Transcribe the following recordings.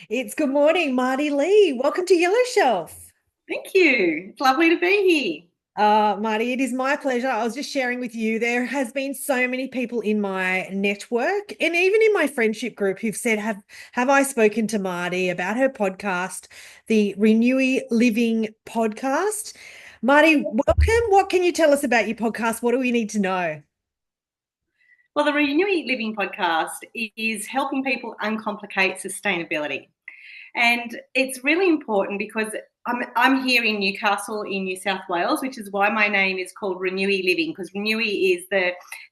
It's good morning, Mardi Lee. Welcome to Yellow Shelf. Thank you. It's lovely to be here. Marty, it is my pleasure. I was just sharing with you, there has been so many people in my network and even in my friendship group who've said, have I spoken to Marty about her podcast, the ReNewy Living Podcast? Marty, welcome. What can you tell us about your podcast? What do we need to know? Well, the ReNewy Living Podcast is helping people uncomplicate sustainability. And it's really important because I'm here in Newcastle in New South Wales, which is why my name is called ReNewy Living, because ReNewy is the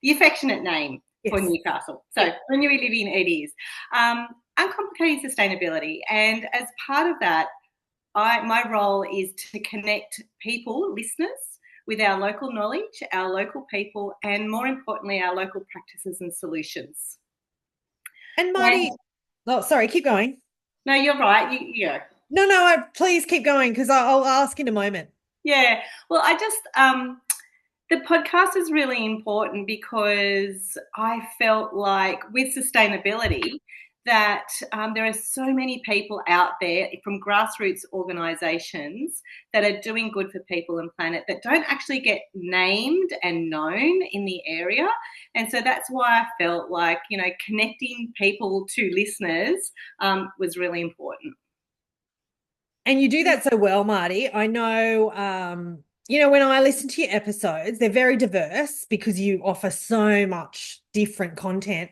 affectionate name for Yes. Newcastle. So ReNewy Living it is. Uncomplicating sustainability. And as part of that, my role is to connect people, listeners, with our local knowledge, our local people, and more importantly, our local practices and solutions. And And Marty, oh, sorry, keep going. no, you're right. No, please keep going because I'll ask in a moment. Yeah. Well, the podcast is really important because I felt like with sustainability that there are so many people out there from grassroots organisations that are doing good for people and planet that don't actually get named and known in the area. And so that's why I felt like, connecting people to listeners was really important. And you do that so well, Marty. I know, when I listen to your episodes, they're very diverse because you offer so much different content.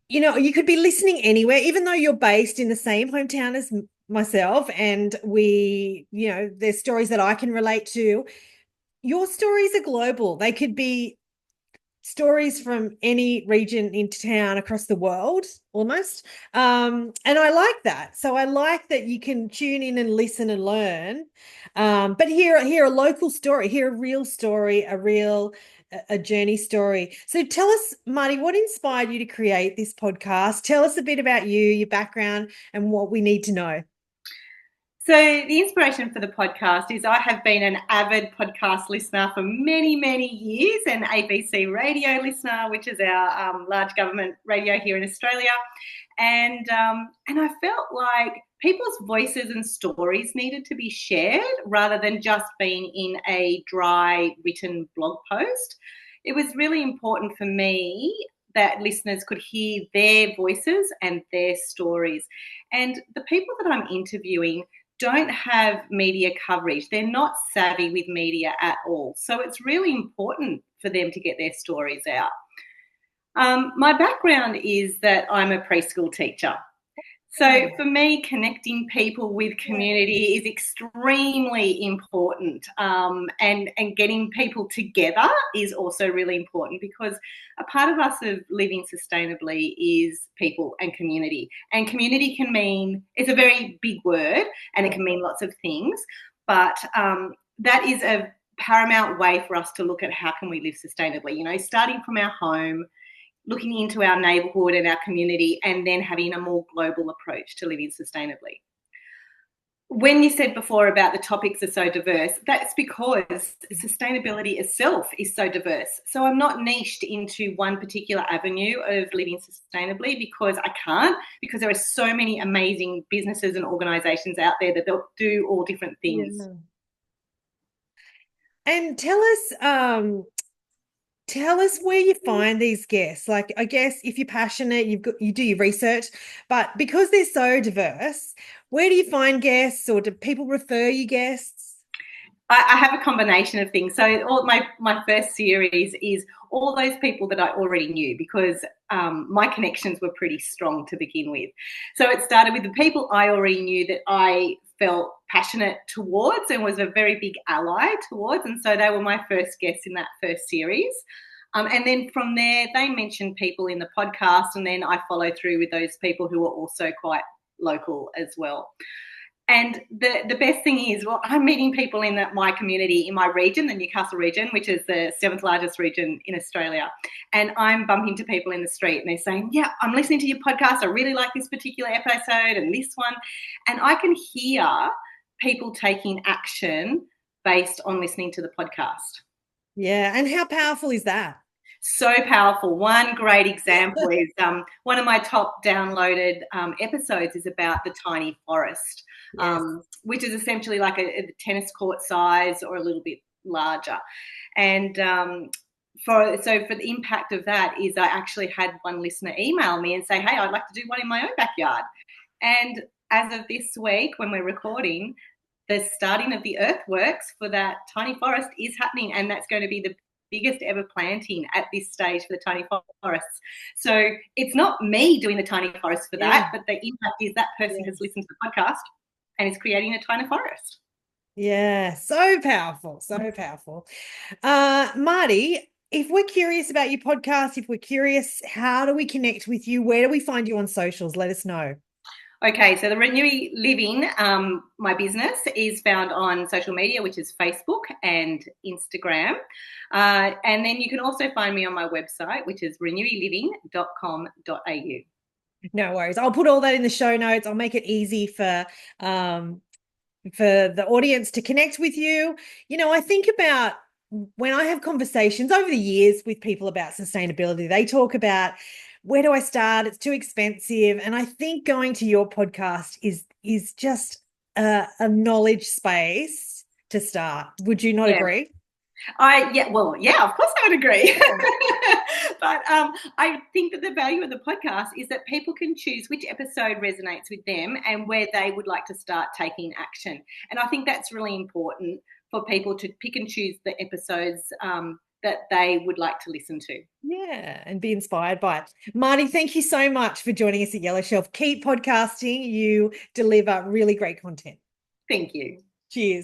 You could be listening anywhere, even though you're based in the same hometown as myself, and there's stories that I can relate to. Your stories are global. They could be stories from any region into town across the world almost. And I like that. So I like that you can tune in and listen and learn. But hear a local story, hear a real story, a journey story. So tell us, Marty, what inspired you to create this podcast? Tell us a bit about you, your background, and what we need to know. So the inspiration for the podcast is I have been an avid podcast listener for many, many years, an ABC radio listener, which is our large government radio here in Australia. And I felt like people's voices and stories needed to be shared rather than just being in a dry written blog post. It was really important for me that listeners could hear their voices and their stories. And the people that I'm interviewing don't have media coverage. They're not savvy with media at all. So it's really important for them to get their stories out. My background is that I'm a preschool teacher. So for me, connecting people with community is extremely important, and getting people together is also really important because a part of us of living sustainably is people and community. And community can mean, it's a very big word and it can mean lots of things, but that is a paramount way for us to look at how can we live sustainably, starting from our home, looking into our neighbourhood and our community, and then having a more global approach to living sustainably. When you said before about the topics are so diverse, that's because sustainability itself is so diverse. So I'm not niched into one particular avenue of living sustainably because I can't, because there are so many amazing businesses and organisations out there that do all different things. Yeah. And tell us where you find these guests. Like, I guess if you're passionate, you do your research, but because they're so diverse, where do you find guests, or do people refer you guests? I have a combination of things. So all my first series is all those people that I already knew because my connections were pretty strong to begin with. So it started with the people I already knew that I felt passionate towards and was a very big ally towards. And so they were my first guests in that first series. And then from there, they mentioned people in the podcast, and then I follow through with those people who are also quite local as well. And the best thing is, well, I'm meeting people in my community, in my region, the Newcastle region, which is the 7th largest region in Australia. And I'm bumping into people in the street and they're saying, yeah, I'm listening to your podcast. I really like this particular episode and this one. And I can hear people taking action based on listening to the podcast. Yeah. And how powerful is that? So powerful. One great example is one of my top downloaded episodes is about the tiny forest, Yes. which is essentially like a tennis court size or a little bit larger. And for the impact of that is I actually had one listener email me and say, hey, I'd like to do one in my own backyard. And as of this week, when we're recording, the starting of the earthworks for that tiny forest is happening, and that's going to be the biggest ever planting at this stage for the tiny forests. So it's not me doing the tiny forest for that, but the impact is that person has listened to the podcast and is creating a tiny forest. Yeah, so powerful, so powerful. Mardi, if we're curious about your podcast, if we're curious, how do we connect with you? Where do we find you on socials? Let us know. Okay, so the ReNewy Living, my business, is found on social media, which is Facebook and Instagram. And then you can also find me on my website, which is renewyliving.com.au. No worries. I'll put all that in the show notes. I'll make it easy for the audience to connect with you. You know, I think about when I have conversations over the years with people about sustainability, they talk about, where do I start? It's too expensive. And I think going to your podcast is just a knowledge space to start. Would you not agree? Of course I would agree. But I think that the value of the podcast is that people can choose which episode resonates with them and where they would like to start taking action. And I think that's really important for people to pick and choose the episodes that they would like to listen to. Yeah, and be inspired by it. Mardi, thank you so much for joining us at Yellow Shelf. Keep podcasting. You deliver really great content. Thank you. Cheers.